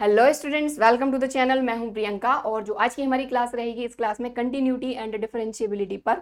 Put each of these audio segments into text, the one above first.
Hello students, welcome to the channel. मैं हूं प्रियंका और जो आज की हमारी क्लास रहेगी, इस क्लास में कंटिन्यूटी एंड डिफरेंशिएबिलिटी पर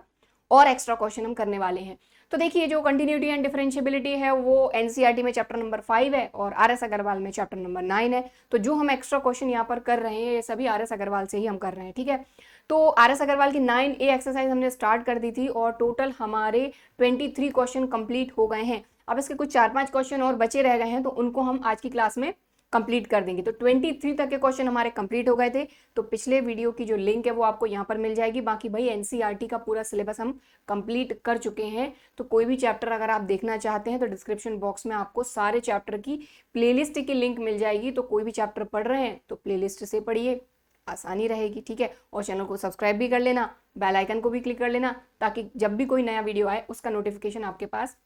और एक्स्ट्रा क्वेश्चन हम करने वाले हैं। तो देखिए, जो कंटिन्यूटी एंड डिफरेंशिएबिलिटी है वो एनसीईआरटी में चैप्टर नंबर 5 है और आरएस अग्रवाल में चैप्टर नंबर 9 है। तो जो हम एक्स्ट्रा क्वेश्चन यहाँ पर कर रहे हैं ये सभी आरएस अग्रवाल से ही हम कर रहे हैं, ठीक है। तो आरएस अग्रवाल की 9A एक्सरसाइज हमने स्टार्ट कर दी थी और टोटल हमारे 23 क्वेश्चन कंप्लीट हो गए हैं। अब इसके कुछ 4-5 क्वेश्चन और बचे रह गए हैं, तो उनको हम आज की क्लास में कंप्लीट कर देंगे। तो 23 तक के क्वेश्चन हमारे कंप्लीट हो गए थे। तो पिछले वीडियो की जो लिंक है वो आपको यहाँ पर मिल जाएगी। बाकी भाई एनसीईआरटी का पूरा सिलेबस हम कंप्लीट कर चुके हैं। तो कोई भी चैप्टर अगर आप देखना चाहते हैं तो डिस्क्रिप्शन बॉक्स में आपको सारे चैप्टर की प्लेलिस्ट की लिंक मिल जाएगी। तो कोई भी चैप्टर पढ़ रहे हैं तो प्लेलिस्ट से पढ़िए, आसानी रहेगी, ठीक है। और चैनल को सब्सक्राइब भी कर लेना, बेल आइकन को भी क्लिक कर लेना, ताकि जब भी कोई नया वीडियो आए उसका नोटिफिकेशन आपके पास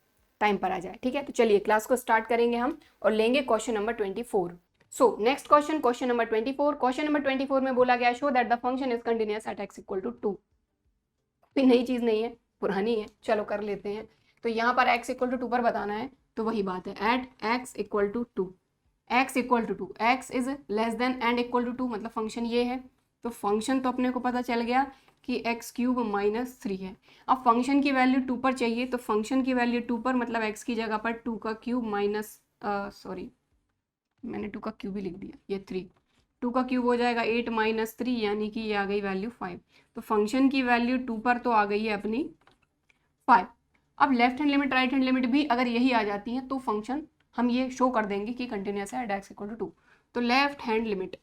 टाइम पर आ जाए, ठीक है। तो चलिए क्लास को स्टार्ट करेंगे हम और लेंगे question number 24। So next question, question number 24। Question number 24 में बोला गया show that the function is continuous at x equal to 2। कोई नई चीज नहीं है, पुरानी है, चलो कर लेते हैं। तो यहाँ पर x इक्वल टू 2 पर बताना है, तो वही बात है, at x equal to 2, x equal to 2, x is less than and equal to 2, मतलब फंक्शन ये है। तो फंक्शन तो अपने को पता चल गया कि x क्यूब माइनस 3 है। अब फंक्शन की वैल्यू 2 पर चाहिए, तो फंक्शन की वैल्यू 2 पर मतलब x की जगह पर 2 का क्यूब माइनस सॉरी मैंने 2 का क्यूब ही लिख दिया, ये 3, 2 का क्यूब हो जाएगा 8 माइनस 3, यानी कि ये आ गई वैल्यू 5। तो फंक्शन की वैल्यू 2 पर तो आ गई है अपनी 5। अब left hand limit right hand limit भी अगर यही आ जाती है तो फंक्शन हम ये शो कर देंगे कि कंटिन्यूअस है एट x इक्वल टू 2। तो left hand limit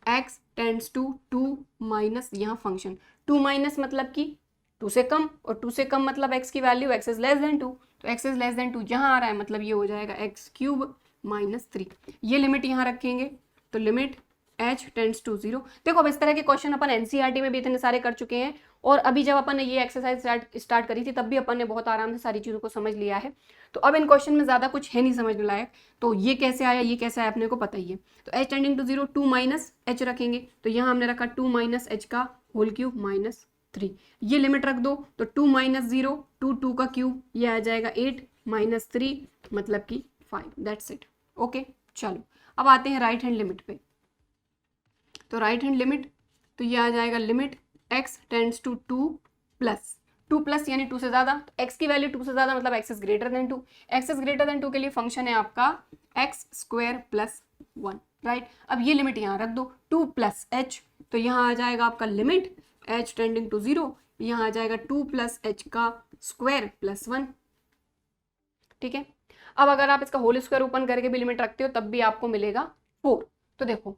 x tends to 2 minus यहाँ फंक्शन 2 माइनस मतलब कि 2 से कम, और 2 से कम मतलब x की value x is less than 2। तो x इज लेस देन 2 जहाँ आ रहा है मतलब ये हो जाएगा x क्यूब माइनस 3। ये लिमिट यहाँ रखेंगे तो लिमिट h टेंड्स टू 0। देखो, अब इस तरह के क्वेश्चन अपन एनसीईआरटी में भी इतने सारे कर चुके हैं, और अभी जब अपन ने ये एक्सरसाइज स्टार्ट करी थी तब भी अपन ने बहुत आराम से सारी चीज़ों को समझ लिया है। तो अब इन क्वेश्चन में ज़्यादा कुछ है नहीं समझने लायक। तो ये कैसे आया, ये कैसे आया, अपने को पता ही है। तो h tending to 0, 2 minus h रखेंगे, तो यहाँ हमने रखा 2 माइनस h का होल क्यूब माइनस 3। ये लिमिट रख दो तो 2 माइनस 0, 2 का क्यूब, ये आ जाएगा 8 माइनस 3 मतलब कि 5। That's it, okay. चलो अब आते हैं राइट हैंड लिमिट पे। तो राइट हैंड लिमिट, तो ये आ जाएगा limit x tends to 2 plus 2 plus यानी 2 से ज़्यादा, तो x की वैल्यू 2 से ज़्यादा मतलब x is greater then 2। x is greater then 2 के लिए फंक्शन है आपका x स्क्वायर प्लस 1, राइट। अब ये लिमिट यहाँ रख दो 2 प्लस h, तो यहाँ आ जाएगा आपका लिमिट h टेंडिंग टू 0, यहाँ आ जाएगा 2 प्लस h का स्क्वायर प्लस 1, ठीक है। अब अगर आप इसका होल स्क्वायर ओपन करके भी लिमिट रखते हो तब भी आपको मिलेगा 4। तो देखो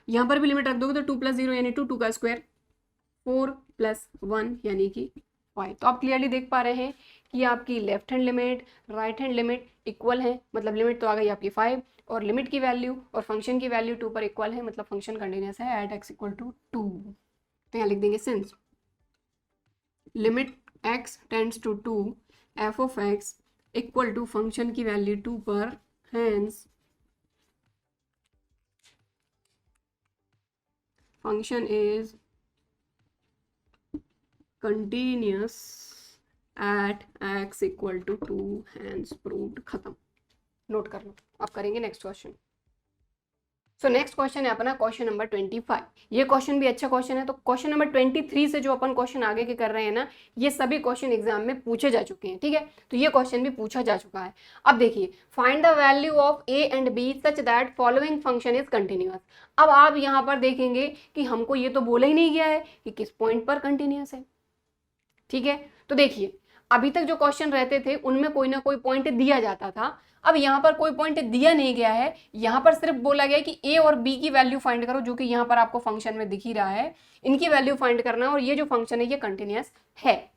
यहाँ पर भी लिमिट रख दोगे तो 2 प्लस 0 यानी 2, 2 का स्क्वायर, 4 प्लस 1 यानी कि 5। तो आप क्लियरली देख पा रहे हैं कि आपकी left hand limit right hand limit equal है, मतलब लिमिट तो आ गई आपकी 5 और लिमिट की वैल्यू और फंक्शन की वैल्यू 2 पर इक्वल है, मतलब फंक्शन कंटिन्यूअस है एट x इक्वल टू 2। तो यहाँ लिख देंगे since limit x tends to 2 f of x equal to function की वैल्यू 2 पर, hence function is continuous at x equal to 2, hence proved। खत्म, नोट कर लो। अब करेंगे नेक्स्ट क्वेश्चन। सो नेक्स्ट क्वेश्चन है अपना क्वेश्चन नंबर 25। ये क्वेश्चन भी अच्छा क्वेश्चन है। तो क्वेश्चन नंबर 23 से जो अपन क्वेश्चन आगे के कर रहे हैं ना, ये सभी क्वेश्चन एग्जाम में पूछे जा चुके हैं, ठीक है। तो ये क्वेश्चन भी पूछा जा चुका है। अब देखिए, find the value of a and b such that following function is continuous. अब आप यहाँ पर देखेंगे कि हमको ये तो बोला ही नहीं गया है कि किस पॉइंट पर कंटिन्यूअस है, ठीक है। तो देखिए, अभी तक जो क्वेश्चन रहते थे उनमें कोई ना कोई पॉइंट दिया जाता था। अब यहाँ पर कोई पॉइंट दिया नहीं गया है, यहाँ पर सिर्फ बोला गया कि a और b की वैल्यू फाइंड करो, जो कि यहाँ पर आपको फंक्शन में दिख ही रहा है। इनकी वैल्यू फाइंड करना है और ये जो फंक्शन है ये कंटिन्यूअस है।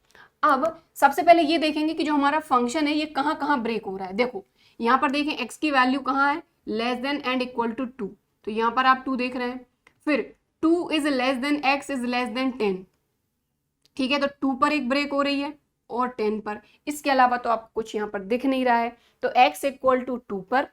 अब सबसे पहले ये देखेंगे कि जो हमारा फंक्शन है ये कहाँ कहाँ ब्रेक हो रहा है। देखो यहाँ पर देखें x की वैल्यू कहाँ है, less than and equal to 2, तो यहाँ पर आप 2 देख रहे हैं। फिर 2 is less then x is less then 10, ठीक है। तो 2 पर एक ब्रेक हो रही है और 10 पर, इसके अलावा तो आपको कुछ यहाँ पर दिख नहीं रहा है। तो x इक्वल टू 2 पर,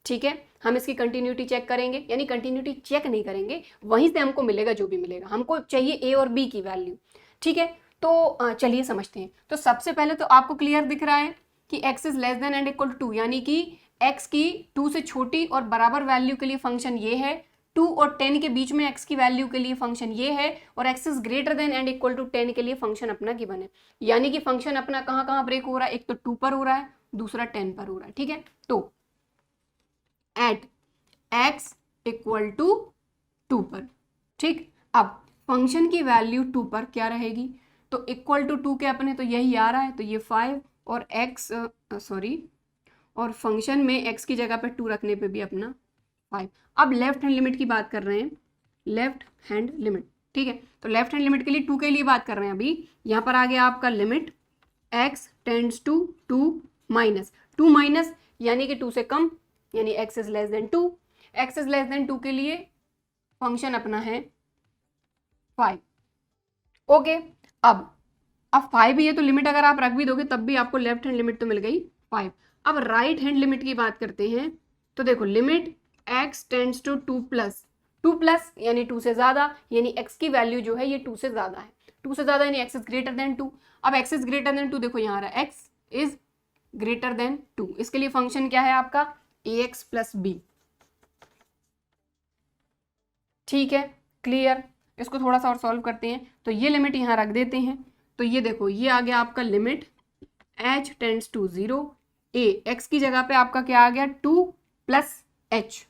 ठीक है, हम इसकी कंटिन्यूटी चेक करेंगे, यानी कंटिन्यूटी चेक नहीं करेंगे, वहीं से हमको मिलेगा जो भी मिलेगा। हमको चाहिए a और b की वैल्यू, ठीक है। तो चलिए समझते हैं। तो सबसे पहले तो आपको क्लियर दिख रहा है कि x is less than and equal to 2, यानी कि x की 2 से छोटी और बराबर वैल्यू के लिए फंक्शन ये है, 2 और 10 के बीच में x की वैल्यू के लिए फंक्शन ये है, और x is greater than and equal to 10 के लिए फंक्शन अपना गिवन है। यानी कि फंक्शन अपना कहाँ कहाँ ब्रेक हो रहा है, एक तो 2 पर हो रहा है, दूसरा 10 पर हो रहा है। ठीक है, तो एट x इक्वल टू 2 पर, ठीक। अब फंक्शन की वैल्यू 2 पर क्या रहेगी, तो इक्वल टू 2 के अपने तो यही आ रहा है, तो ये 5 और x और फंक्शन में x की जगह पे 2 रखने पे भी अपना 5। अब लेफ्ट हैंड लिमिट की बात कर रहे हैं, लेफ्ट हैंड लिमिट, ठीक है। तो लेफ्ट हैंड लिमिट के लिए 2 के लिए बात कर रहे हैं। अभी यहाँ पर आ गया आपका limit x tends to 2 minus 2 minus यानी कि 2 से कम, यानी x is less than 2। x is less than 2 के लिए फंक्शन अपना है 5। ओके, अब 5 ही है तो लिमिट अगर आप रख भी दोगे तब भी आपको लेफ्ट हैंड लिमिट तो मिल गई 5। अब राइट हैंड लिमिट की बात करते हैं, तो देखो limit x tends to 2 plus, 2 plus यानी 2 से ज्यादा, यानी x की वैल्यू जो है ये 2 से ज्यादा है, 2 से ज्यादा यानी x इज ग्रेटर देन 2। अब x इज ग्रेटर देन 2 देखो यहाँ आ रहा है x इज ग्रेटर देन 2, इसके लिए फंक्शन क्या है आपका ax प्लस b। ठीक है, क्लियर। इसको थोड़ा सा और सॉल्व करते हैं, तो ये लिमिट यहाँ रख देते हैं, तो ये देखो ये आ गया आपका limit h tends to 0 a, x की जगह पे आपका क्या आ गया 2 प्लस h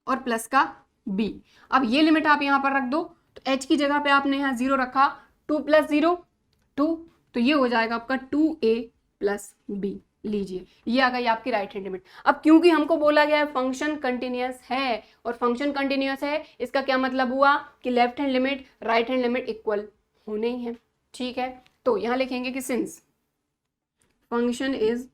और प्लस का b। अब ये लिमिट आप यहाँ पर रख दो, तो h की जगह पे आपने यहाँ 0 रखा, 2 प्लस 0 2, तो ये हो जाएगा आपका 2a प्लस b। लीजिए ये आ गई आपकी राइट हैंड लिमिट। अब क्योंकि हमको बोला गया है फंक्शन कंटिन्यूअस है, और फंक्शन कंटिन्यूअस है इसका क्या मतलब हुआ कि left hand limit right hand limit equal होने ही है। ठीक है, तो यहां लिखेंगे कि सिंस फंक्शन इज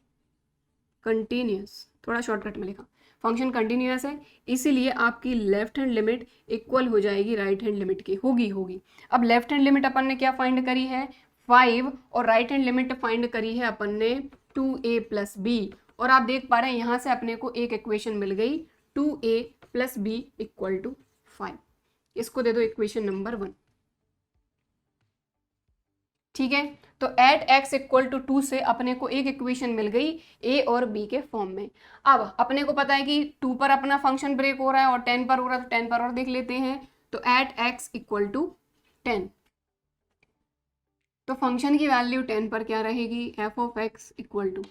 कंटिन्यूअस, थोड़ा शॉर्टकट में लिखा, फंक्शन कंटिन्यूअस है इसीलिए आपकी लेफ्ट हैंड लिमिट इक्वल हो जाएगी राइट हैंड लिमिट की, होगी। अब लेफ्ट हैंड लिमिट अपन ने क्या फाइंड करी है 5, और राइट हैंड लिमिट फाइंड करी है अपन ने 2a प्लस बी, और आप देख पा रहे हैं यहां से अपने को एक इक्वेशन मिल गई 2a plus B equal to 5। इसको दे दो इक्वेशन नंबर 1। ठीक है, तो एट x इक्वल टू 2 से अपने को एक इक्वेशन मिल गई a और b के फॉर्म में। अब अपने को पता है कि 2 पर अपना फंक्शन ब्रेक हो रहा है और 10 पर हो रहा है, तो 10 पर और देख लेते हैं, तो एट x इक्वल टू 10, तो फंक्शन की वैल्यू 10 पर क्या रहेगी f of x equal to,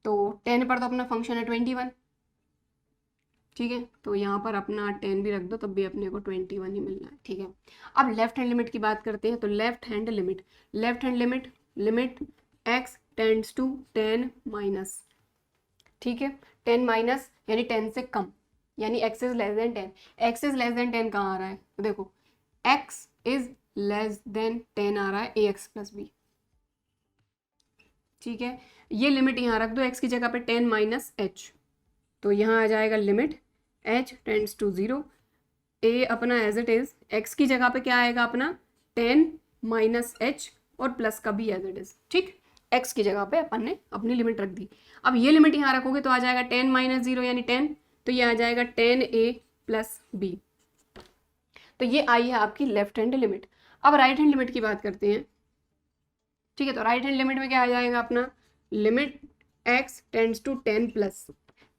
तो 10 पर तो अपना फंक्शन है 21। ठीक है, तो यहाँ पर अपना 10 भी रख दो तब भी अपने को 21 ही मिलना है। ठीक है, अब लेफ्ट हैंड लिमिट की बात करते हैं, तो left hand limit limit x tends to 10 minus, ठीक है 10 माइनस यानी 10 से कम, यानी x is less then 10। x is less then 10 कहाँ आ रहा है, तो देखो x इज लेस देन 10 आ रहा है ax प्लस b। ठीक है, ये लिमिट यहाँ रख दो x की जगह पे 10 माइनस h, तो यहाँ आ जाएगा limit h tends to 0 a अपना एज इट इज, x की जगह पे क्या आएगा अपना 10 माइनस h और प्लस का भी एज इट इज। ठीक, x की जगह पे अपन ने अपनी लिमिट रख दी। अब ये लिमिट यहाँ रखोगे तो आ जाएगा 10 माइनस 0 यानी 10, तो ये आ जाएगा 10a प्लस b। तो ये आई है आपकी लेफ्ट हैंड लिमिट। अब राइट हैंड लिमिट की बात करते हैं। ठीक है, तो राइट हैंड लिमिट में क्या आ जाएगा अपना limit x tends to 10 plus,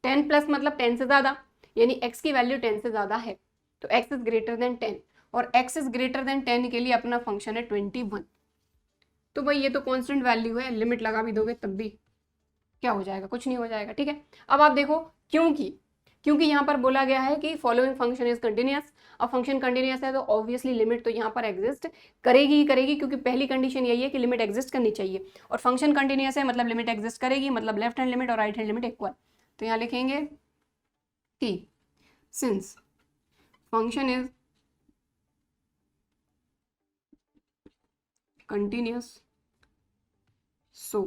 10 plus मतलब 10 से ज़्यादा, यानी x की वैल्यू 10 से ज़्यादा है, तो x इज ग्रेटर देन 10, और x इज ग्रेटर देन 10 के लिए अपना फंक्शन है 21। तो भाई ये तो कांस्टेंट वैल्यू है, लिमिट लगा भी दोगे तब भी क्या हो जाएगा, कुछ नहीं हो जाएगा। ठीक है, अब आप देखो क्योंकि यहाँ पर बोला गया है कि फॉलोइंग फंक्शन इज कंटिन्यूअस। अब फंक्शन कंटिन्यूअस है तो ऑब्वियसली लिमिट तो यहाँ पर एग्जिस्ट करेगी ही करेगी, क्योंकि पहली कंडीशन यही है कि लिमिट एग्जिस्ट करनी चाहिए, और फंक्शन कंटिन्यूअस है मतलब लिमिट एग्जिस्ट करेगी, मतलब लेफ्ट हैंड लिमिट और राइट हैंड लिमिट इक्वल। तो यहाँ लिखेंगे कि since function is continuous so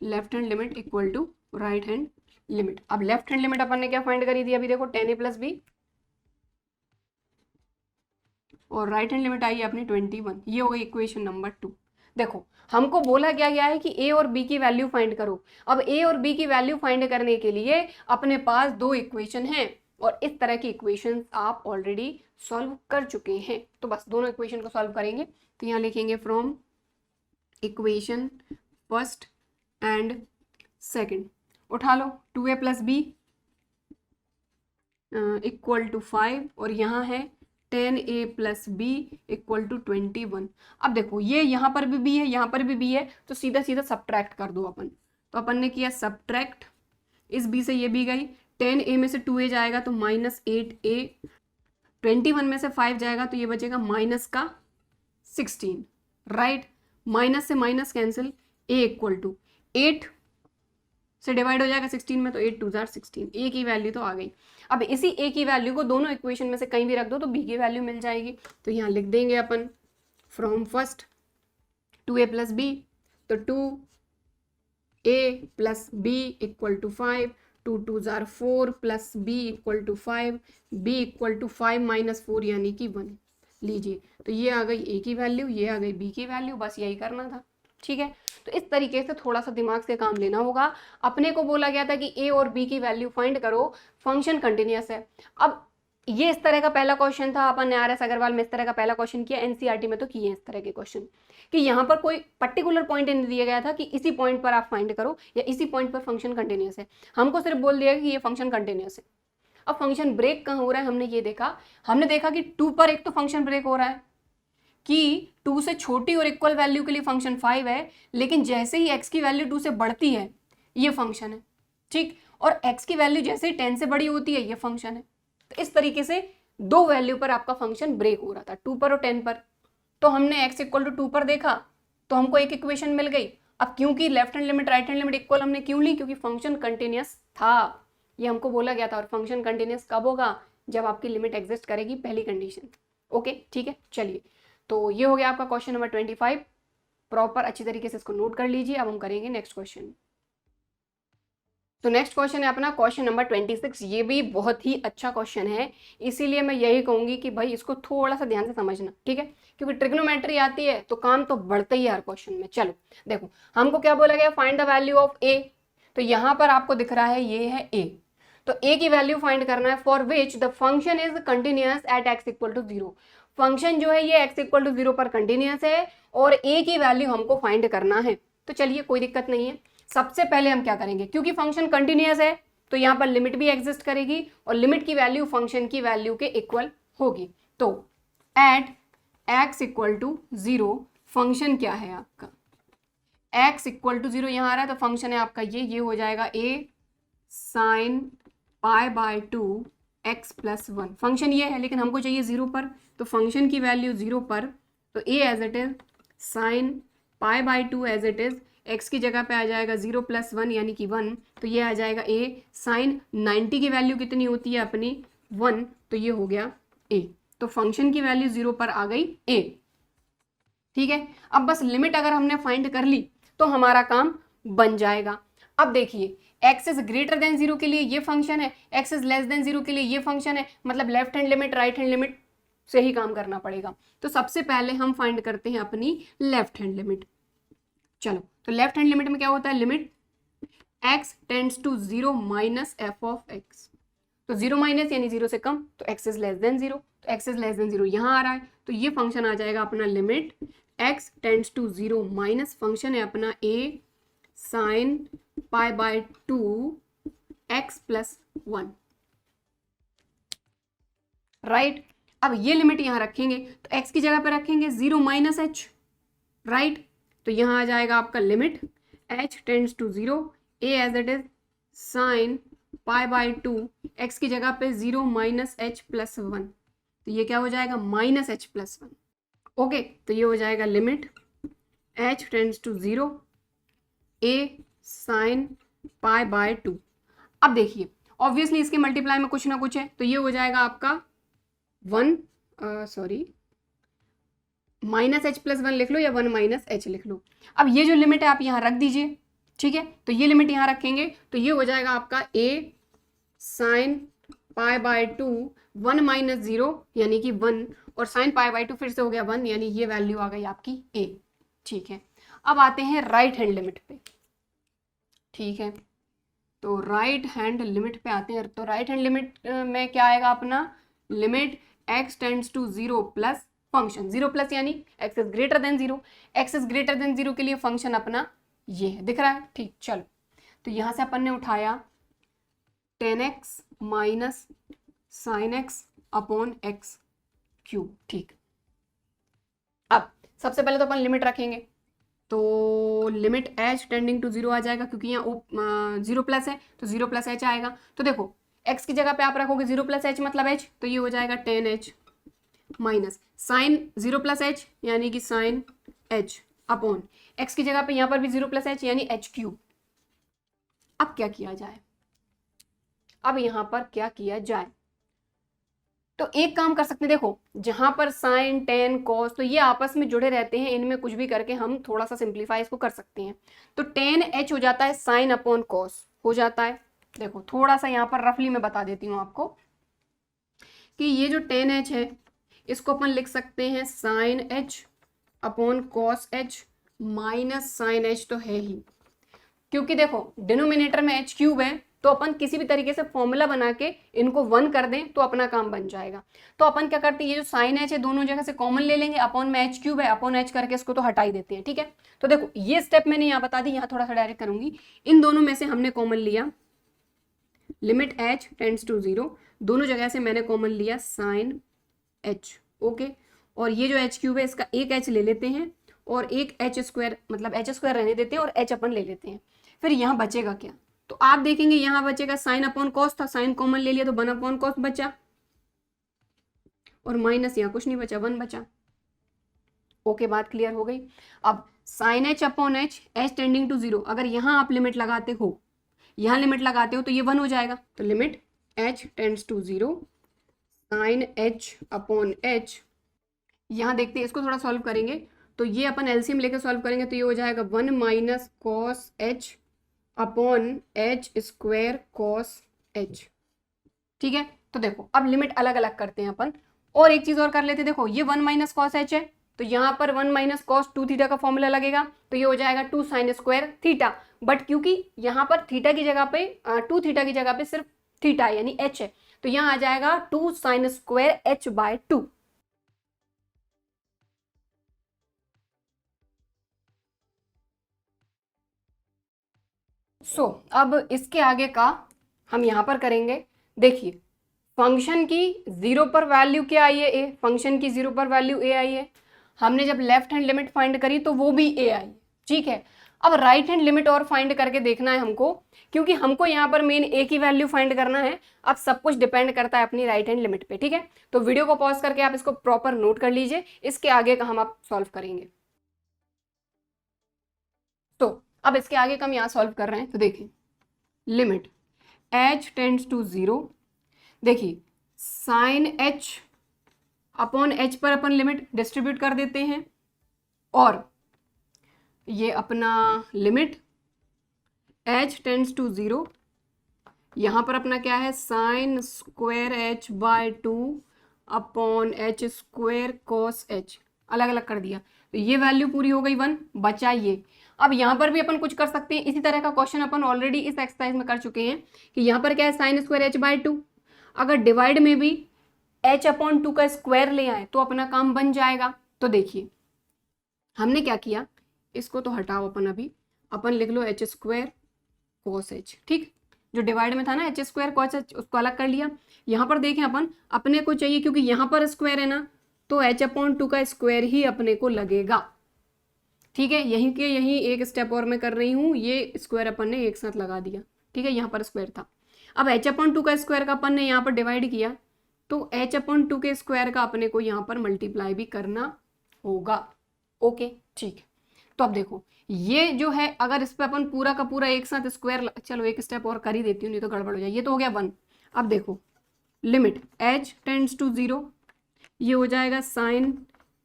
left hand limit equal to right hand limit. अब लेफ्ट हैंड लिमिट अपन ने क्या फाइंड करी थी, अभी देखो 10a प्लस बी, और राइट हैंड लिमिट आई है अपनी 21। ये हो गई इक्वेशन नंबर 2। देखो हमको बोला क्या गया है कि a और b की वैल्यू फाइंड करो। अब a और b की वैल्यू फाइंड करने के लिए अपने पास 2 इक्वेशन हैं, और इस तरह की इक्वेशन आप ऑलरेडी सॉल्व कर चुके हैं, तो बस दोनों इक्वेशन को सॉल्व करेंगे। तो यहाँ लिखेंगे from equation first and second, उठा लो 2a plus B equal to 5 और यहाँ है 10a plus B equal to 21। अब देखो ये यहाँ पर भी b है, यहाँ पर भी b है, तो सीधा सीधा सब्ट्रैक्ट कर दो अपन। तो अपन ने किया सब्ट्रैक्ट, इस b से ये b गई, 10a में से 2a जाएगा तो -8a, 21 में से 5 जाएगा तो ये बचेगा माइनस का 16, राइट। माइनस से minus cancel, a equal to 8 से डिवाइड हो जाएगा 16 में, तो 8 2 जार 16, a की वैल्यू तो आ गई। अब इसी a की वैल्यू को दोनों इक्वेशन में से कहीं भी रख दो तो b की वैल्यू मिल जाएगी। तो यहाँ लिख देंगे अपन from first 2a plus B, तो 2a plus B equal to 5, 2 2 जार 4 plus b equal to 5, b equal to 5 minus 4 यानी कि 1। लीजिए, तो ये आ गई a की वैल्यू, ये आ गई b की वैल्यू, बस यही करना था, ठीक है। तो इस तरीके से थोड़ा सा दिमाग से काम लेना होगा। अपने को बोला गया था कि a और b की वैल्यू फाइंड करो, फंक्शन कंटिन्यूअस है। अब ये इस तरह का पहला क्वेश्चन था, अपन ने RS अग्रवाल में इस तरह का पहला क्वेश्चन किया, NCERT में तो किए इस तरह के क्वेश्चन कि यहाँ पर कोई पर्टिकुलर पॉइंट नहीं दिया गया था कि इसी पॉइंट पर आप फाइंड करो या इसी पॉइंट पर फंक्शन कंटिन्यूअस है। हमको सिर्फ बोल दिया कि ये फंक्शन कंटिन्यूअस है। अब फंक्शन ब्रेक कहाँ हो रहा है हमने ये देखा, हमने देखा कि 2 पर एक तो फंक्शन ब्रेक हो रहा है कि 2 से छोटी और इक्वल वैल्यू के लिए फंक्शन 5 है, लेकिन जैसे ही x की वैल्यू 2 से बढ़ती है ये फंक्शन है, ठीक, और x की वैल्यू जैसे ही 10 से बड़ी होती है ये फंक्शन है। तो इस तरीके से 2 वैल्यू पर आपका फंक्शन ब्रेक हो रहा था, 2 पर और 10 पर। तो हमने x इक्वल टू 2 पर देखा तो हमको एक इक्वेशन मिल गई। अब क्योंकि left hand limit right hand limit equal हमने क्यों ली, क्योंकि फंक्शन कंटिन्यूअस था, ये हमको बोला गया था। और फंक्शन कंटिन्यूअस कब होगा, जब आपकी लिमिट एग्जिस्ट करेगी, पहली कंडीशन। ओके, ठीक है, चलिए, तो ये हो गया आपका क्वेश्चन नंबर 25। प्रॉपर अच्छी तरीके से इसको नोट कर लीजिए। अब हम करेंगे नेक्स्ट क्वेश्चन। तो नेक्स्ट क्वेश्चन है अपना क्वेश्चन नंबर 26। ये भी बहुत ही अच्छा क्वेश्चन है, इसीलिए मैं यही कहूंगी कि भाई इसको थोड़ा सा ध्यान से समझना, ठीक है, क्योंकि ट्रिग्नोमेट्री आती है तो काम तो बढ़ता ही है हर क्वेश्चन में। चलो देखो, हमको क्या बोला गया, find the value of a। तो यहाँ पर आपको दिख रहा है ये है a, तो a की वैल्यू फाइंड करना है for which the function is continuous at x equal to 0। Function जो है ये x इक्वल टू 0 पर कंटिन्यूअस है और a की वैल्यू हमको फाइंड करना है। तो चलिए कोई दिक्कत नहीं है, सबसे पहले हम क्या करेंगे, क्योंकि फंक्शन कंटिन्यूअस है तो यहाँ पर लिमिट भी एग्जिस्ट करेगी और लिमिट की वैल्यू फंक्शन की वैल्यू के इक्वल होगी। तो at x equal to 0 function क्या है आपका, x इक्वल टू 0 यहाँ आ रहा है तो फंक्शन है आपका ये हो जाएगा a sine pi by 2 x plus 1। Function ये है लेकिन हमको चाहिए 0 पर, तो फंक्शन की वैल्यू 0 पर, तो a as it is sine pi by 2 as it is, x की जगह पे आ जाएगा 0 प्लस 1 यानी कि 1, तो ये आ जाएगा a साइन 90 की वैल्यू कितनी होती है अपनी 1, तो ये हो गया a। तो फंक्शन की वैल्यू 0 पर आ गई a, ठीक है। अब बस लिमिट अगर हमने फाइंड कर ली तो हमारा काम बन जाएगा। अब देखिए, x इज ग्रेटर देन 0 के लिए ये फंक्शन है, x इज लेस देन 0 के लिए ये फंक्शन है, मतलब left hand limit right hand limit से ही काम करना पड़ेगा। तो सबसे पहले हम फाइंड करते हैं अपनी लेफ्ट हैंड लिमिट। चलो, तो लेफ्ट हैंड लिमिट में क्या होता है, limit x tends to 0 minus f of x। तो 0 माइनस यानी 0 से कम, तो x इज लेस देन 0, तो x इज लेस देन 0 यहाँ आ रहा है, तो ये फंक्शन आ जाएगा अपना limit x tends to 0 minus function है अपना a sine pi by 2 x plus 1, right. अब ये लिमिट यहाँ रखेंगे तो x की जगह पर रखेंगे 0 माइनस h, राइट। तो यहाँ आ जाएगा आपका limit h tends to 0, a as it is sine pi by 2, x की जगह पे 0 माइनस h प्लस 1, तो ये क्या हो जाएगा माइनस h प्लस 1। ओके, तो ये हो जाएगा limit h tends to 0, a sine pi by 2। अब देखिए, ऑब्वियसली इसके मल्टीप्लाई में कुछ ना कुछ है, तो ये हो जाएगा आपका 1 माइनस h प्लस 1 लिख लो या 1 माइनस h लिख लो। अब ये जो लिमिट है आप यहाँ रख दीजिए, ठीक है। तो ये लिमिट यहाँ रखेंगे तो ये हो जाएगा आपका a sine pi by 2 1 minus 0 यानी कि 1 और साइन पाई बाय 2 फिर से हो गया 1 यानी ये वैल्यू आ गई आपकी a, ठीक है। अब आते हैं राइट हैंड लिमिट पे, ठीक है। तो राइट हैंड लिमिट पे आते हैं, तो राइट हैंड लिमिट में क्या आएगा अपना limit x tends to 0 plus function 0 plus यानी x is greater than 0, x is greater than 0 के लिए फंक्शन अपना ये है, दिख रहा है, ठीक। चलो, तो यहाँ से अपन ने उठाया 10x minus sine x upon x cube. ठीक, अब सबसे पहले तो अपन लिमिट रखेंगे, तो लिमिट एच टेंडिंग टू 0 आ जाएगा, क्योंकि यहाँ 0 प्लस है तो 0 प्लस एच आएगा। तो देखो x की जगह पे आप रखोगे 0 प्लस एच मतलब h, तो ये हो जाएगा 10h minus sign 0 plus H यानी कि साइन h अपॉन x की जगह पे यहाँ पर भी 0 प्लस एच यानी h क्यूब। अब क्या किया जाए, अब यहाँ पर क्या किया जाए, तो एक काम कर सकते हैं, देखो जहां पर साइन टेन कॉस तो ये आपस में जुड़े रहते हैं, इनमें कुछ भी करके हम थोड़ा सा सिंप्लीफाई इसको कर सकते हैं। तो टेन एच हो जाता है साइन अपॉन कॉस हो जाता है। देखो थोड़ा सा यहाँ पर रफली मैं बता देती हूँ आपको कि ये जो टेन एच है इसको अपन लिख सकते हैं sine h upon cos h minus sine h तो है ही, क्योंकि देखो डिनोमिनेटर में एच क्यूब है, तो अपन किसी भी तरीके से फॉर्मूला बना के इनको 1 कर दें तो अपना काम बन जाएगा। तो अपन क्या करते हैं, ये जो साइन एच है दोनों जगह से कॉमन ले लेंगे, अपॉन में एच क्यूब है, अपॉन एच करके इसको तो हटा ही देते हैं। ठीक है, तो देखो ये स्टेप मैंने यहाँ बता दी, यहाँ थोड़ा सा डायरेक्ट करूंगी। इन दोनों में से हमने कॉमन लिया लिमिट एच टेंड्स टू 0, दोनों जगह से मैंने कॉमन लिया साइन एच। ओके, और ये जो एच क्यूब है इसका एक एच ले लेते हैं और एक एच स्क्वायर, मतलब एच स्क्वायर रहने देते हैं और एच अपन ले लेते हैं। फिर यहाँ बचेगा क्या, तो आप देखेंगे यहाँ बचेगा साइन अपॉन कॉस था, साइन कॉमन ले लिया तो 1 अपॉन कॉस बचा, और माइनस यहाँ कुछ नहीं बचा, 1 बचा। ओके, बात क्लियर हो गई। अब sine h upon h, h tending to 0, अगर यहाँ आप लिमिट लगाते हो, यहाँ लिमिट लगाते हो तो ये 1 हो जाएगा। तो limit h tends to 0 sine h upon h, यहाँ देखते हैं इसको थोड़ा सॉल्व करेंगे, तो ये अपन एलसीएम लेकर सॉल्व करेंगे तो ये हो जाएगा 1 minus cos H upon h square cos H. ठीक है, तो देखो अब लिमिट अलग अलग करते हैं अपन, और एक चीज और कर लेते हैं। देखो ये 1 माइनस कॉस एच है, तो यहाँ पर 1 माइनस कॉस 2 थीटा का फॉर्मूला लगेगा, तो ये हो जाएगा 2 साइन स्क्वायर थीटा। बट क्योंकि यहाँ पर थीटा की जगह पे 2 थीटा की जगह पे सिर्फ थीटा यानी एच है, तो यहाँ आ जाएगा 2 साइन स्क्वायर एच बाय 2। अब इसके आगे का हम यहाँ पर करेंगे। देखिए फंक्शन की 0 पर वैल्यू क्या आई है, ए, फंक्शन की 0 पर वैल्यू ए आई है। हमने जब लेफ्ट हैंड लिमिट फाइंड करी तो वो भी ए आई। ठीक है, अब राइट हैंड लिमिट और फाइंड करके देखना है हमको, क्योंकि हमको यहाँ पर मेन ए की वैल्यू फाइंड करना है। अब सब कुछ डिपेंड करता है अपनी राइट हैंड लिमिट पे। ठीक है, तो वीडियो को पॉज करके आप इसको प्रॉपर नोट कर लीजिए, इसके आगे का हम आप सॉल्व करेंगे। तो अब इसके आगे का हम यहाँ सॉल्व कर रहे हैं, तो देखिए लिमिट एच टेंड्स टू 0, देखिए साइन एच अपॉन एच पर अपन लिमिट डिस्ट्रीब्यूट कर देते हैं, और ये अपना लिमिट एच टेंड्स टू 0, यहाँ पर अपना क्या है sine square h by 2 upon h square cos h, अलग अलग कर दिया, तो ये वैल्यू पूरी हो गई 1, बचा ये। अब यहाँ पर भी अपन कुछ कर सकते हैं, इसी तरह का क्वेश्चन अपन ऑलरेडी इस एक्सरसाइज में कर चुके हैं कि यहाँ पर क्या है साइन स्क्वायर एच बाय 2, अगर डिवाइड में भी एच अपॉन 2 का स्क्वायर ले आए तो अपना काम बन जाएगा। तो देखिए हमने क्या किया, इसको तो हटाओ अपन, अभी अपन लिख लो एच स्क्वायर कॉस एच। ठीक, जो डिवाइड में था ना एच स्क्वायर कॉस एच, उसको अलग कर लिया। यहाँ पर देखें अपन, अपने को चाहिए क्योंकि यहाँ पर स्क्वायर है ना, तो एच अपॉन 2 का स्क्वायर ही अपने को लगेगा। ठीक है, यहीं के यहीं एक स्टेप और मैं कर रही हूँ, ये स्क्वायर अपन ने एक साथ लगा दिया। ठीक है, यहाँ पर स्क्वायर था, अब एच अपॉन 2 का स्क्वायर का अपन ने यहाँ पर डिवाइड किया, तो एच अपॉन 2 के स्क्वायर का अपने को यहाँ पर मल्टीप्लाई भी करना होगा। ओके, ठीक है, तो अब देखो ये जो है, अगर इस पर अपन पूरा का पूरा एक साथ स्क्वायर, चलो एक स्टेप और कर ही देती हूँ नहीं तो गड़बड़ हो जाए। ये तो हो गया 1। अब देखो लिमिट एच टेंड्स टू 0, ये हो जाएगा sine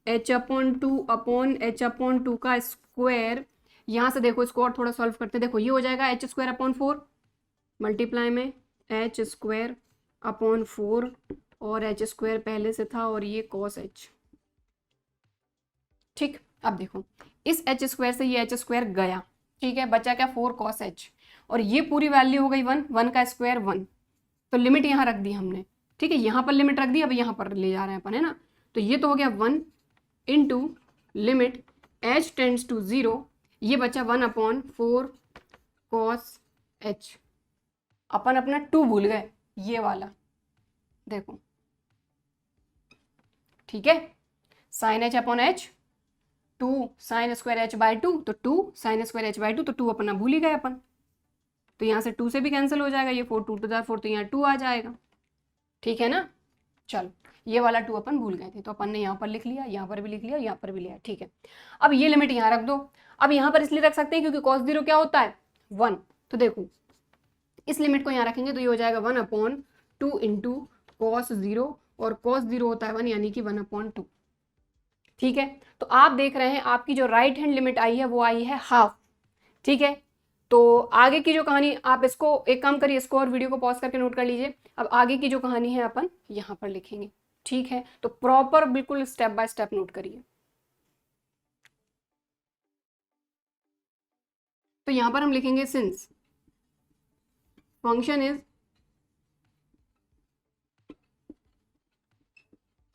h upon 2 upon h upon 2 का स्क्वायर। यहाँ से देखो इसको और थोड़ा सॉल्व करते हैं, देखो ये हो जाएगा एच स्क्वायर अपॉन 4 मल्टीप्लाई में एच स्क्वायर अपॉन 4, और एच स्क्वायर पहले से था और ये कॉस एच। ठीक, अब देखो इस एच स्क्वायर से ये एच स्क्वायर गया। ठीक है, बचा क्या 4 कॉस एच, और ये पूरी वैल्यू हो गई 1, 1 का स्क्वायर 1, तो लिमिट यहाँ रख दी हमने। ठीक है, यहाँ पर लिमिट रख दी, अब यहाँ पर ले जा रहे हैं अपन, है ना, तो ये तो हो गया 1 into limit h tends to 0, ये बचा 1 अपॉन 4 कॉस एच, अपन अपना 2 भूल गए, ये वाला देखो, ठीक है, sine h upon h, 2 sine square h by 2, तो 2 साइन स्क्वायर एच बाय 2, तो 2 अपना भूल ही गए अपन, तो यहाँ से 2 से भी कैंसिल हो जाएगा, ये 4 2 टू द 4, तो यहाँ 2 आ जाएगा, ठीक है ना। चलो ये वाला 2 अपन भूल गए थे, तो अपन ने यहाँ पर लिख लिया, यहाँ पर भी लिख लिया, यहाँ पर भी लिया, ठीक है। अब ये लिमिट यहाँ रख दो। अब यहाँ पर इसलिए रख सकते हैं क्योंकि cos 0 क्या होता है 1, तो देखो इस लिमिट को यहाँ रखेंगे तो ये हो जाएगा 1/2 इंटू cos 0, और cos 0 होता है 1, यानी कि 1/2, ठीक है। तो आप देख रहे हैं आपकी जो राइट हैंड लिमिट आई है वो आई है हाफ, ठीक है। तो आगे की जो कहानी, आप इसको एक काम करिए, इसको और वीडियो को पॉज करके नोट कर लीजिए। अब आगे की जो कहानी है अपन यहाँ पर लिखेंगे, ठीक है। तो प्रॉपर बिल्कुल स्टेप बाय स्टेप नोट करिए। तो यहाँ पर हम लिखेंगे since function is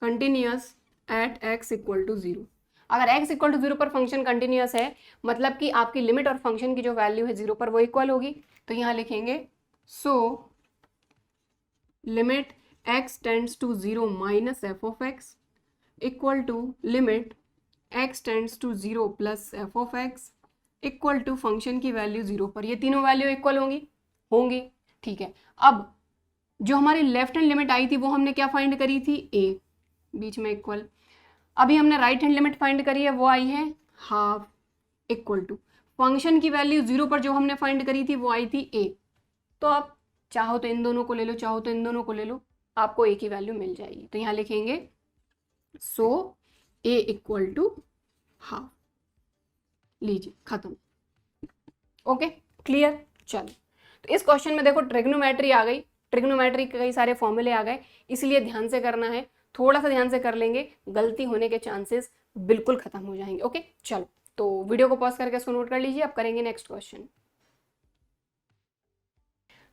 continuous at x equal to 0। अगर x इक्वल टू 0 पर फंक्शन कंटिन्यूअस है, मतलब कि आपकी लिमिट और फंक्शन की जो वैल्यू है 0 पर वो इक्वल होगी, तो यहाँ लिखेंगे so limit x tends to 0 minus f of x equal to limit x tends to 0 plus f of x equal to function की वैल्यू 0 पर, ये तीनों वैल्यू इक्वल होंगी, ठीक है। अब जो हमारी लेफ्ट हैंड लिमिट आई थी वो हमने क्या फाइंड करी थी, a, बीच में इक्वल। अभी हमने राइट हैंड लिमिट फाइंड करी है, वो आई है हाफ इक्वल टू फंक्शन की वैल्यू 0 पर जो हमने फाइंड करी थी वो आई थी a। तो आप चाहो तो इन दोनों को ले लो, चाहो तो इन दोनों को ले लो, आपको a की वैल्यू मिल जाएगी। तो यहाँ लिखेंगे सो a इक्वल टू हाफ, लीजिए खत्म, ओके क्लियर। चलो तो इस क्वेश्चन में देखो ट्रिग्नोमेट्री आ गई, ट्रिग्नोमेट्री के कई सारे फॉर्मूले आ गए, इसलिए ध्यान से करना है, थोड़ा सा ध्यान से कर लेंगे, गलती होने के चांसेस बिल्कुल खत्म हो जाएंगे, ओके। चलो तो वीडियो को पॉज करके इसको नोट कर लीजिए, अब करेंगे नेक्स्ट क्वेश्चन।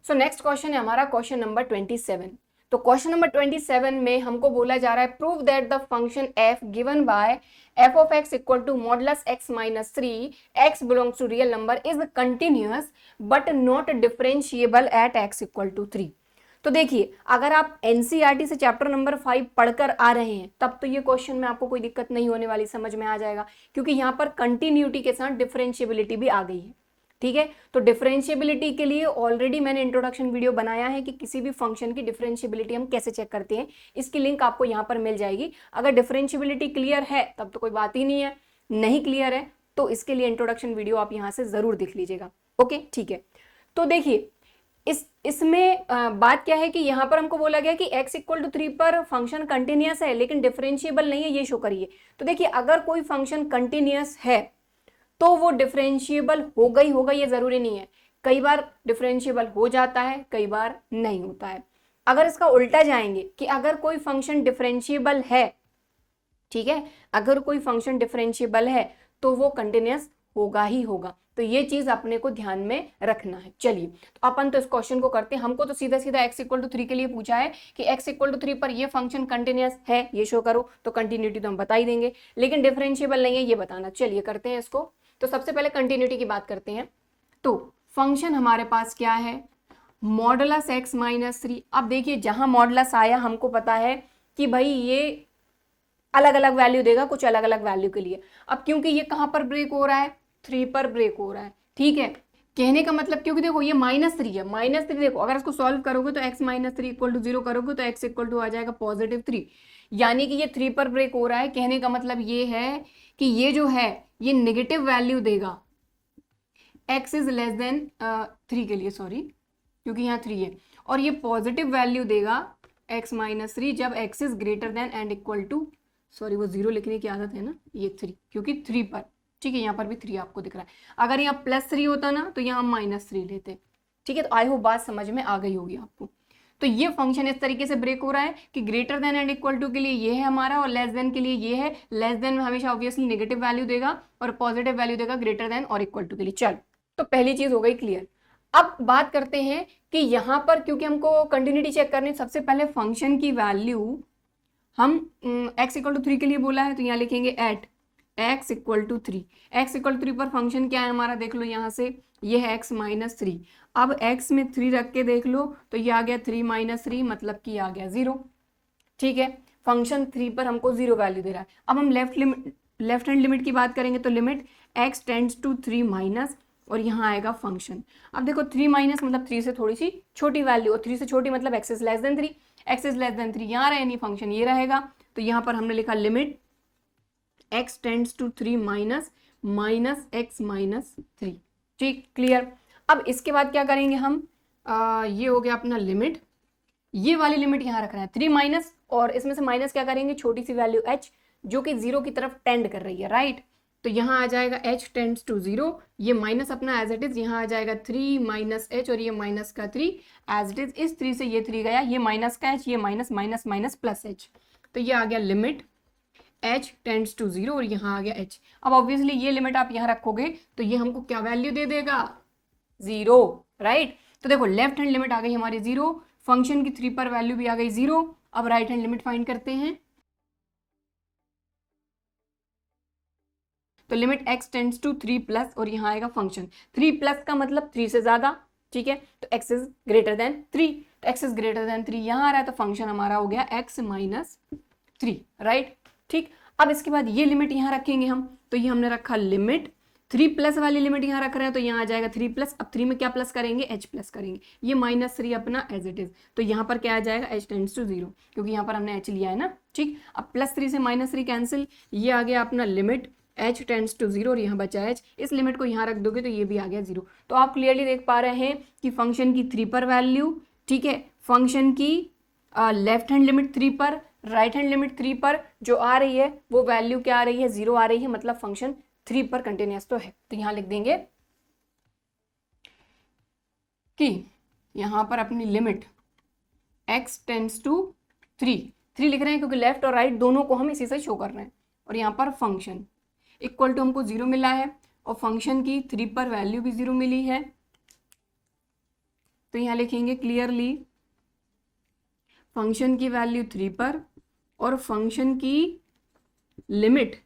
सो नेक्स्ट क्वेश्चन है हमारा क्वेश्चन नंबर 27। तो क्वेश्चन नंबर 27 में हमको बोला जा रहा है prove that the function f given by f of x equal to modulus x minus 3 x belongs to real number is continuous but not differentiable at x equal to 3। तो देखिए अगर आप एनसीईआरटी से चैप्टर नंबर 5 पढ़कर आ रहे हैं तब तो ये क्वेश्चन में आपको कोई दिक्कत नहीं होने वाली, समझ में आ जाएगा, क्योंकि यहाँ पर कंटिन्यूटी के साथ डिफरेंशिएबिलिटी भी आ गई है, ठीक है। तो डिफरेंशिएबिलिटी के लिए ऑलरेडी मैंने इंट्रोडक्शन वीडियो बनाया है कि किसी भी फंक्शन की डिफरेंशिएबिलिटी हम कैसे चेक करते हैं, इसकी लिंक आपको यहाँ पर मिल जाएगी। अगर डिफरेंशिएबिलिटी क्लियर है तब तो कोई बात ही नहीं है, नहीं क्लियर है तो इसके लिए इंट्रोडक्शन वीडियो आप यहाँ से जरूर देख लीजिएगा, ओके ठीक है। तो देखिए इसमें बात क्या है कि यहाँ पर हमको बोला गया कि x इक्वल टू 3 पर फंक्शन कंटिन्यूअस है लेकिन डिफरेंशिएबल नहीं है, ये शो करिए। तो देखिए अगर कोई फंक्शन कंटिन्यूअस है तो वो डिफरेंशिएबल होगा ये जरूरी नहीं है, कई बार डिफरेंशिएबल हो जाता है, कई बार नहीं होता है। अगर इसका उल्टा जाएंगे कि अगर कोई फंक्शन डिफरेंशिएबल है, ठीक है, अगर कोई फंक्शन डिफरेंशिएबल है तो वो कंटिन्यूअस होगा ही होगा, तो ये चीज अपने को ध्यान में रखना है। चलिए तो अपन तो इस क्वेश्चन को करते हैं, हमको तो सीधा सीधा x इक्वल टू 3 के लिए पूछा है कि x इक्वल टू 3 पर ये फंक्शन कंटिन्यूअस है, ये शो करो, तो कंटिन्यूटी तो हम बता ही देंगे, लेकिन डिफरेंशिएबल नहीं है ये बताना। चलिए करते हैं इसको। तो सबसे पहले कंटिन्यूटी की बात करते हैं। तो फंक्शन हमारे पास क्या है, मॉडुलस x माइनस 3। अब देखिए जहां मॉडुलस आया हमको पता है कि भाई ये अलग अलग वैल्यू देगा, कुछ अलग अलग वैल्यू के लिए। अब क्योंकि ये कहां पर ब्रेक हो रहा है, 3 पर ब्रेक हो रहा है, ठीक है। कहने का मतलब क्योंकि देखो ये -3 है, -3 देखो अगर इसको सॉल्व करोगे तो x माइनस 3 इक्वल टू 0 करोगे तो x इक्वल टू आ जाएगा +3, यानी कि ये 3 पर ब्रेक हो रहा है। कहने का मतलब ये है कि ये जो है ये नेगेटिव वैल्यू देगा x इज लेस देन 3 के लिए, सॉरी क्योंकि यहाँ 3 है, और ये पॉजिटिव वैल्यू देगा x माइनस 3 जब x is greater than and equal to, sorry वो 0 लिखने की आदत है ना, ये 3 क्योंकि 3 पर, ठीक है, यहाँ पर भी 3 आपको दिख रहा है। अगर यहाँ +3 होता ना तो यहाँ -3 लेते, ठीक है। तो आई होप बात समझ में आ गई होगी आपको। तो ये फंक्शन इस तरीके से ब्रेक हो रहा है कि greater than and equal to के लिए ये है हमारा और लेस देन के लिए ये है। लेस देन में हमेशा ऑब्वियसली नेगेटिव वैल्यू देगा और पॉजिटिव वैल्यू देगा ग्रेटर देन और इक्वल टू के लिए। चल तो पहली चीज हो गई क्लियर। अब बात करते हैं कि यहाँ पर क्योंकि हमको कंटिन्यूटी चेक करनी, सबसे पहले फंक्शन की वैल्यू हम x इक्वल टू 3 के लिए बोला है तो यहाँ लिखेंगे at x equal to 3। x equal to 3 पर फंक्शन क्या है हमारा, देख लो यहाँ से, ये है x माइनस 3। अब x में 3 रख के देख लो तो ये आ गया 3 माइनस 3, मतलब कि आ गया 0। ठीक है, फंक्शन 3 पर हमको 0 वैल्यू दे रहा है। अब हम लेफ्ट हैंड लिमिट की बात करेंगे तो limit x tends to 3 minus, और यहाँ आएगा फंक्शन। अब देखो 3 माइनस मतलब 3 से थोड़ी सी छोटी वैल्यू, और 3 से छोटी मतलब x is less then 3, x is less then 3 यहाँ रहे, नहीं फंक्शन ये रहेगा। तो यहाँ पर हमने लिखा limit x tends to 3 minus minus x minus 3। ठीक, क्लियर। अब इसके बाद क्या करेंगे हम, ये हो गया अपना लिमिट, ये वाली लिमिट यहाँ रखना है 3 माइनस, और इसमें से माइनस क्या करेंगे, छोटी सी वैल्यू h जो कि 0 की तरफ टेंड कर रही है, राइट। तो यहाँ आ जाएगा h टेंड्स टू 0, ये माइनस अपना एज इट इज, यहाँ आ जाएगा 3 माइनस h, और ये माइनस का 3 एज इट इज, इस 3 से ये 3 गया, ये माइनस का h, ये minus minus minus plus h, तो ये आ गया लिमिट h टेंड्स टू 0, और यहाँ आ गया h। अब ऑब्वियसली ये लिमिट आप यहाँ रखोगे तो ये हमको क्या वैल्यू दे देगा, 0, राइट। तो देखो लेफ्ट हैंड लिमिट आ गई हमारी 0, फंक्शन की 3 पर वैल्यू भी आ गई 0। अब राइट हैंड लिमिट फाइंड करते हैं, तो limit x tends to 3 plus, और यहाँ आएगा फंक्शन 3 प्लस का मतलब 3 से ज्यादा, ठीक है, तो x इज ग्रेटर देन 3, तो x इज ग्रेटर देन 3 यहाँ आ रहा है, तो फंक्शन हमारा हो गया x माइनस 3, राइट। ठीक, अब इसके बाद ये लिमिट यहाँ रखेंगे हम, तो ये हमने रखा लिमिट 3 प्लस वाली लिमिट यहाँ रख रहे हैं, तो यहाँ आ जाएगा 3 प्लस, अब 3 में क्या प्लस करेंगे, h प्लस करेंगे, ये माइनस 3 अपना एज इट इज, तो यहाँ पर क्या आ जाएगा h टेंड्स टू 0, क्योंकि यहाँ पर हमने h लिया है ना। ठीक, अब प्लस 3 से माइनस 3 कैंसिल, ये आ गया अपना लिमिट h टेंड्स टू 0, और यहाँ बचा h, इस लिमिट को यहाँ रख दोगे तो ये भी आ गया 0। तो आप क्लियरली देख पा रहे हैं कि फंक्शन की 3 पर वैल्यू, ठीक है, फंक्शन की लेफ्ट हैंड लिमिट 3 पर, राइट हैंड लिमिट 3 पर जो आ रही है वो वैल्यू क्या आ रही है, 0 आ रही है, मतलब फंक्शन 3 पर कंटिन्यूअस तो है। तो यहाँ लिख देंगे कि यहाँ पर अपनी लिमिट x टेंड्स टू 3 लिख रहे हैं क्योंकि लेफ्ट और राइट दोनों को हम इसी से शो कर रहे हैं, और यहाँ पर फंक्शन इक्वल टू हमको 0 मिला है, और फंक्शन की 3 पर वैल्यू भी 0 मिली है। तो यहाँ लिखेंगे क्लियरली फंक्शन की वैल्यू 3 पर, और फंक्शन की लिमिट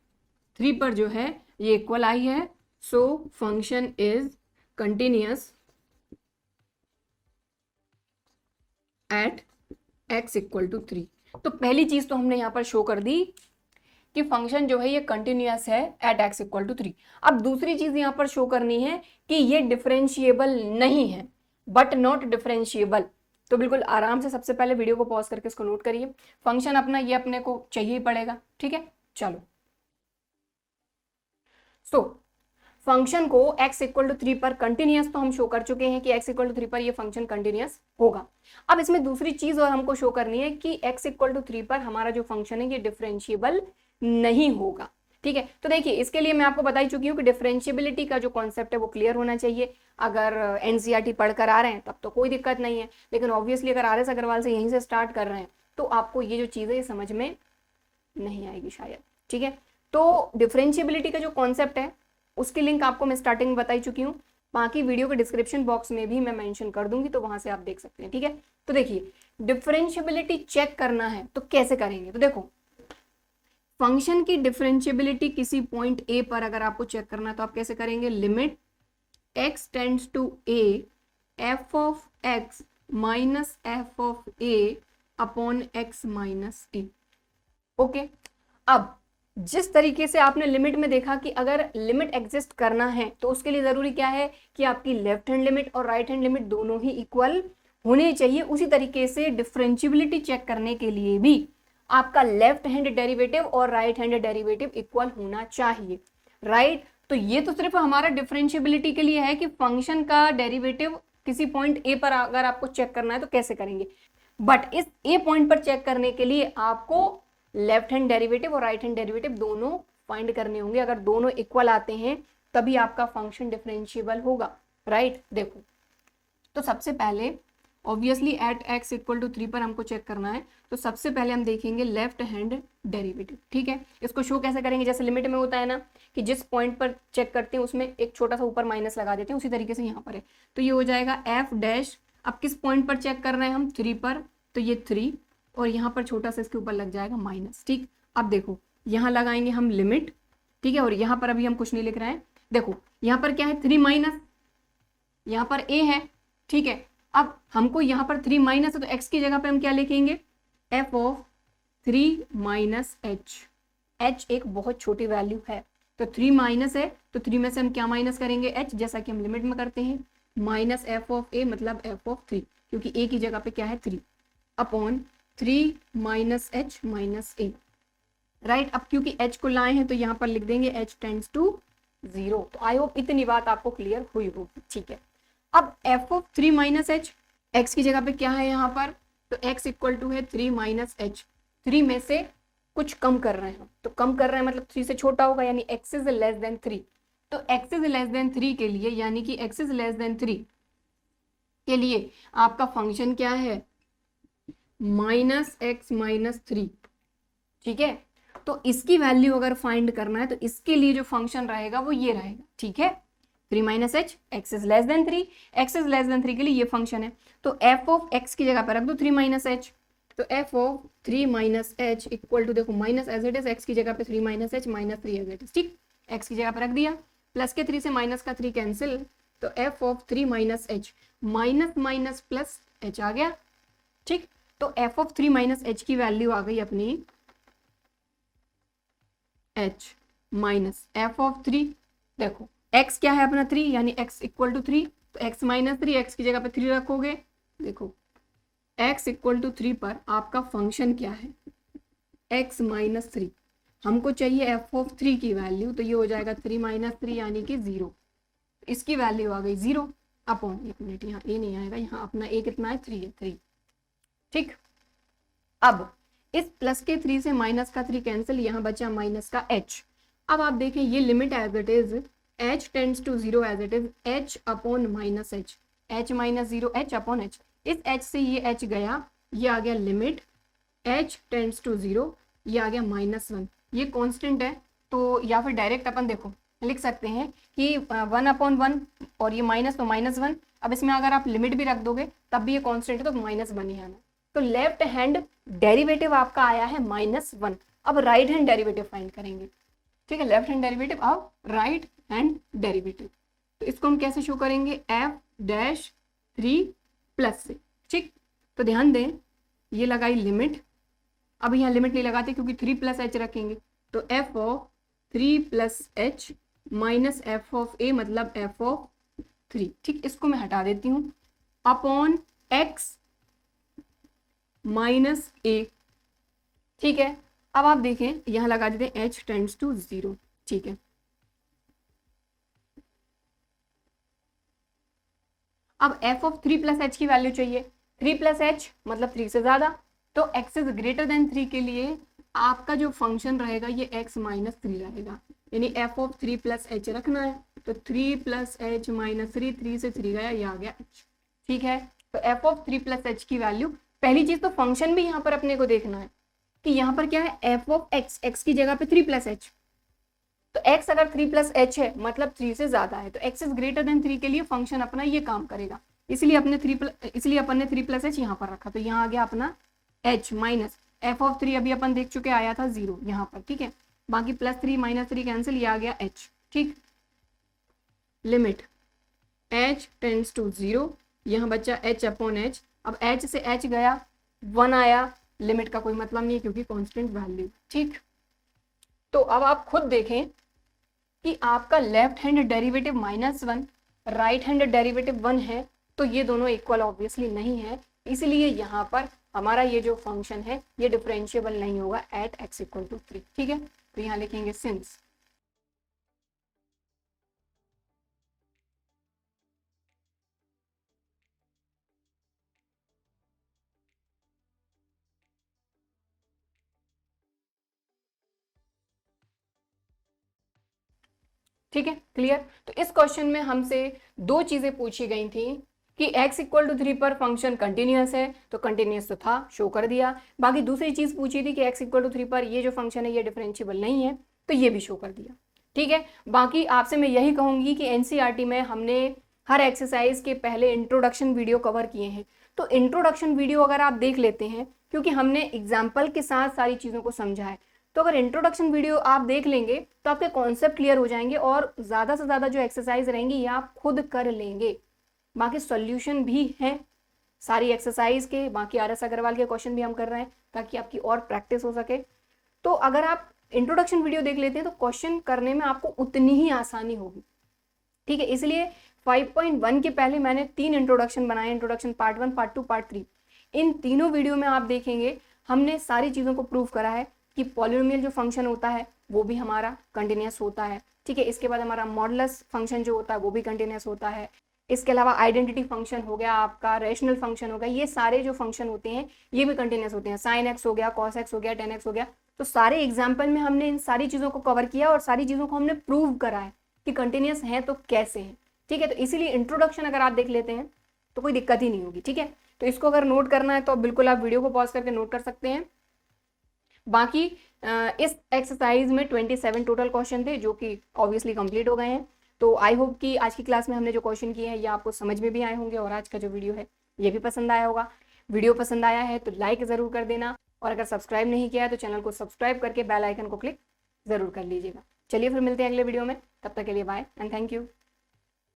3 पर जो है ये इक्वल आई है, so function is continuous at x equal to 3। तो पहली चीज तो हमने यहाँ पर शो कर दी कि फंक्शन जो है ये कंटिन्यूअस है एट x इक्वल टू 3। अब दूसरी चीज यहाँ पर शो करनी है कि ये डिफरेंशिएबल नहीं है, बट नॉट डिफरेंशिएबल। तो बिल्कुल आराम से सबसे पहले वीडियो को पॉज करके इसको नोट करिए, फंक्शन अपना ये अपने को चाहिए ही पड़ेगा, ठीक है। चलो, सो फंक्शन को x इक्वल टू 3 पर कंटिन्यूअस तो हम शो कर चुके हैं कि x इक्वल टू 3 पर ये फंक्शन कंटिन्यूअस होगा। अब इसमें दूसरी चीज और हमको शो करनी है कि x इक्वल टू 3 पर हमारा जो फंक्शन है ये डिफरेंशिएबल नहीं होगा, ठीक है। तो देखिए इसके लिए मैं आपको बता ही चुकी हूँ कि डिफरेंशिएबिलिटी का जो कॉन्सेप्ट है वो क्लियर होना चाहिए। अगर एनसीईआरटी पढ़कर आ रहे हैं तब तो कोई दिक्कत नहीं है, लेकिन ऑब्वियसली अगर आर एस अग्रवाल से यहीं से स्टार्ट कर रहे हैं तो आपको ये जो चीज़ है ये समझ में नहीं आएगी शायद, ठीक है। तो डिफरेंशिएबिलिटी का जो कॉन्सेप्ट है उसकी लिंक आपको मैं स्टार्टिंग में बताई चुकी हूँ, बाकी वीडियो के डिस्क्रिप्शन बॉक्स में भी मैं मेंशन कर दूंगी, तो वहां से आप देख सकते हैं, ठीक है। तो देखिए डिफरेंशिएबिलिटी चेक करना है तो कैसे करेंगे, तो देखो फंक्शन की डिफरेंशिएबिलिटी किसी पॉइंट ए पर अगर आपको चेक करना है तो आप कैसे करेंगे, limit x tends to a f of x minus f of a upon x minus a। Okay, अब जिस तरीके से आपने लिमिट में देखा कि अगर लिमिट एग्जिस्ट करना है तो उसके लिए जरूरी क्या है कि आपकी लेफ्ट हैंड लिमिट और राइट हैंड लिमिट दोनों ही इक्वल होने चाहिए। उसी तरीके से डिफरेंशिएबिलिटी चेक करने के लिए भी आपका लेफ्ट हैंड डेरिवेटिव और राइट हैंड डेरिवेटिव इक्वल होना चाहिए, राइट। तो ये तो सिर्फ हमारा डिफरेंशिएबिलिटी के लिए है कि फंक्शन का डेरिवेटिव किसी पॉइंट ए पर अगर आपको चेक करना है तो कैसे करेंगे, बट इस ए पॉइंट पर चेक करने के लिए आपको लेफ्ट हैंड डेरिवेटिव और राइट हैंड डेरिवेटिव दोनों फाइंड करने होंगे। अगर दोनों इक्वल आते हैं तभी आपका फंक्शन डिफरेंशिएबल होगा, राइट। देखो तो सबसे पहले obviously at x equal to 3 पर हमको चेक करना है, तो सबसे पहले हम देखेंगे लेफ्ट हैंड डेरिवेटिव, ठीक है। इसको शो कैसे करेंगे, जैसे लिमिट में होता है ना कि जिस पॉइंट पर चेक करते हैं उसमें एक छोटा सा ऊपर माइनस लगा देते हैं, उसी तरीके से यहाँ पर है। तो ये हो जाएगा f डैश, अब किस पॉइंट पर चेक कर रहे हैं हम, 3 पर, तो ये 3 और यहाँ पर छोटा सा इसके ऊपर लग जाएगा माइनस, ठीक। अब देखो यहाँ लगाएंगे हम लिमिट, ठीक है, और यहाँ पर अभी हम कुछ नहीं लिख रहे हैं। देखो यहाँ पर क्या है, 3 माइनस, यहाँ पर a है ठीक है, अब हमको यहाँ पर 3 माइनस है तो x की जगह पे हम क्या लिखेंगे, f ऑफ 3 माइनस h एक बहुत छोटी वैल्यू है, तो 3 माइनस है तो 3 में से हम क्या माइनस करेंगे, h, जैसा कि हम लिमिट में करते हैं, माइनस f ऑफ a मतलब f ऑफ 3, क्योंकि a की जगह पे क्या है 3, upon 3 minus h minus a, right. अब क्योंकि h को लाए हैं तो यहाँ पर लिख देंगे h टेंड्स टू 0। तो आई होप इतनी बात आपको क्लियर हुई होगी, ठीक है। अब f of 3 minus h, x की जगह पे क्या है यहाँ पर, तो x इक्वल टू है 3 माइनस h, 3 में से कुछ कम कर रहे हैं, तो कम कर रहे हैं मतलब 3 से छोटा होगा, यानी x इज लेस देन 3, तो x इज लेस देन 3 के लिए, यानी कि x इज लेस देन 3 के लिए आपका फंक्शन क्या है, माइनस एक्स माइनस 3, ठीक है। तो इसकी वैल्यू अगर फाइंड करना है तो इसके लिए जो फंक्शन रहेगा वो ये रहेगा, ठीक है, 3 minus H, x is less then 3, x is less then 3 के लिए ये फंक्शन है, तो एफ ऑफ एक्स की जगह पर रख दो 3 माइनस एच, तो F of 3 minus H equal to, देखो minus as it is, X की जगह पे 3 minus H minus 3 as it is, ठीक, एक्स की जगह पर रख दिया, प्लस के 3 से माइनस का 3 कैंसिल, तो F of 3 minus H, minus minus plus H आ गया, ठीक। तो एफ ऑफ 3 माइनस एच की वैल्यू आ गई अपनी h माइनस एफ ऑफ 3, देखो x क्या है अपना 3, यानी x इक्वल टू 3, तो x माइनस 3, x की जगह पे 3 रखोगे, देखो x इक्वल टू 3 पर आपका फंक्शन क्या है, x माइनस 3, हमको चाहिए f ऑफ 3 की वैल्यू, तो ये हो जाएगा 3 माइनस 3 यानी कि 0, इसकी वैल्यू आ गई 0 अपॉन, एक मिनट यहाँ a नहीं आएगा, यहाँ अपना a कितना है 3 है, 3, ठीक। अब इस प्लस के 3 से माइनस का 3 कैंसिल, यहाँ बचा माइनस का h, अब आप देखें ये limit as it is h tends to 0 as it is h upon minus h minus 0 h upon h, इस h से ये h गया, ये आ गया लिमिट h टेंड्स टू 0, ये आ गया -1, ये कांस्टेंट है, तो या फिर डायरेक्ट अपन देखो लिख सकते हैं कि 1 अपॉन 1 और ये माइनस, तो -1, अब इसमें अगर आप लिमिट भी रख दोगे तब भी ये कांस्टेंट है तो -1 ही आना, तो लेफ्ट हैंड डेरिवेटिव आपका आया है -1। अब राइट हैंड डेरिवेटिव फाइंड करेंगे, ठीक है, लेफ्ट हैंड डेरिवेटिव, अब राइट हैंड डेरिवेटिव, तो इसको हम कैसे शो करेंगे, f डैश 3 प्लस से, ठीक। तो ध्यान दें ये लगाई लिमिट, अब यहाँ लिमिट नहीं लगाते क्योंकि 3 प्लस एच रखेंगे, तो f of 3 plus H minus f of a मतलब f ऑफ 3, ठीक, इसको मैं हटा देती हूँ, अपॉन x माइनस a, ठीक है। अब आप देखें यहां लगा देते हैं h टेंड्स टू 0, ठीक है। अब f ऑफ 3 प्लस एच की वैल्यू चाहिए, 3 प्लस एच मतलब 3 से ज्यादा, तो x इज ग्रेटर देन 3 के लिए आपका जो फंक्शन रहेगा ये x माइनस 3 रहेगा, यानी f ऑफ 3 प्लस एच रखना है, तो 3 प्लस एच माइनस 3, 3 से 3 गया, ये आ गया h, ठीक है। तो f ऑफ 3 प्लस एच की वैल्यू, पहली चीज तो फंक्शन भी यहाँ पर अपने को देखना है कि यहाँ पर क्या है, f ऑफ x, x की जगह पे 3 प्लस एच, तो x अगर 3 प्लस एच है मतलब 3 से ज्यादा है, तो x इज ग्रेटर देन 3 के लिए फंक्शन अपना ये काम करेगा, इसलिए अपन ने 3 प्लस एच यहाँ पर रखा, तो यहाँ आ गया अपना h माइनस f ऑफ 3, अभी अपन देख चुके आया था 0 यहाँ पर, ठीक है, बाकी प्लस 3 माइनस 3 कैंसिल, ये आ गया h, ठीक, लिमिट h टेंड्स टू 0, यहाँ बचा h अपॉन h, अब h से h गया 1 आया, लिमिट का कोई मतलब नहीं है क्योंकि कांस्टेंट वैल्यू, ठीक। तो अब आप खुद देखें कि आपका left hand derivative -1, right hand derivative 1 है, तो ये दोनों इक्वल ऑब्वियसली नहीं है, इसलिए यहाँ पर हमारा ये जो फंक्शन है ये डिफरेंशिएबल नहीं होगा एट x इक्वल टू 3, ठीक है। तो यहाँ लिखेंगे सिंस ठीक है, क्लियर। तो इस क्वेश्चन में हमसे दो चीजें पूछी गई थी कि x इक्वल टू 3 पर फंक्शन कंटिन्यूअस है, तो कंटिन्यूअस तो था, शो कर दिया। बाकी दूसरी चीज पूछी थी कि x इक्वल टू 3 पर ये जो फंक्शन है ये डिफरेंशिएबल नहीं है, तो ये भी शो कर दिया, ठीक है। बाकी आपसे मैं यही कहूंगी कि एनसीईआरटी में हमने हर एक्सरसाइज के पहले इंट्रोडक्शन वीडियो कवर किए हैं, तो इंट्रोडक्शन वीडियो अगर आप देख लेते हैं, क्योंकि हमने एग्जाम्पल के साथ सारी चीज़ों को समझा है, तो अगर इंट्रोडक्शन वीडियो आप देख लेंगे तो आपके कॉन्सेप्ट क्लियर हो जाएंगे और ज़्यादा से ज़्यादा जो एक्सरसाइज रहेंगी ये आप खुद कर लेंगे। बाकी सॉल्यूशन भी हैं सारी एक्सरसाइज के, बाकी RS अग्रवाल के क्वेश्चन भी हम कर रहे हैं ताकि आपकी और प्रैक्टिस हो सके। तो अगर आप इंट्रोडक्शन वीडियो देख लेते हैं तो क्वेश्चन करने में आपको उतनी ही आसानी होगी, ठीक है। इसलिए 5.1 के पहले मैंने 3 इंट्रोडक्शन बनाए, इंट्रोडक्शन पार्ट 1, पार्ट 2, पार्ट 3। इन तीनों वीडियो में आप देखेंगे हमने सारी चीज़ों को प्रूव करा है कि पॉलिनोमियल जो फंक्शन होता है वो भी हमारा कंटिन्यूअस होता है, ठीक है। इसके बाद हमारा मॉडुलस फंक्शन जो होता है वो भी कंटिन्यूअस होता है। इसके अलावा आइडेंटिटी फंक्शन हो गया, आपका रेशनल फंक्शन हो गया, ये सारे जो फंक्शन होते हैं ये भी कंटिन्यूअस होते हैं। साइन एक्स हो गया, कॉस एक्स हो गया, टेन एक्स हो गया। तो सारे एग्जाम्पल में हमने इन सारी चीज़ों को कवर किया और सारी चीज़ों को हमने प्रूव करा है कि कंटिन्यूअस है तो कैसे है, ठीक है। तो इसीलिए इंट्रोडक्शन अगर आप देख लेते हैं तो कोई दिक्कत ही नहीं होगी, ठीक है। तो इसको अगर नोट करना है तो बिल्कुल आप वीडियो को पॉज करके नोट कर सकते हैं। बाकी इस एक्सरसाइज में 27 टोटल क्वेश्चन थे जो कि ऑब्वियसली कंप्लीट हो गए हैं। तो आई होप कि आज की क्लास में हमने जो क्वेश्चन किए हैं ये आपको समझ में भी आए होंगे और आज का जो वीडियो है ये भी पसंद आया होगा। वीडियो पसंद आया है तो लाइक ज़रूर कर देना और अगर सब्सक्राइब नहीं किया है तो चैनल को सब्सक्राइब करके बेल आइकन को क्लिक ज़रूर कर लीजिएगा। चलिए फिर मिलते हैं अगले वीडियो में, तब तक के लिए बाय एंड थैंक यू।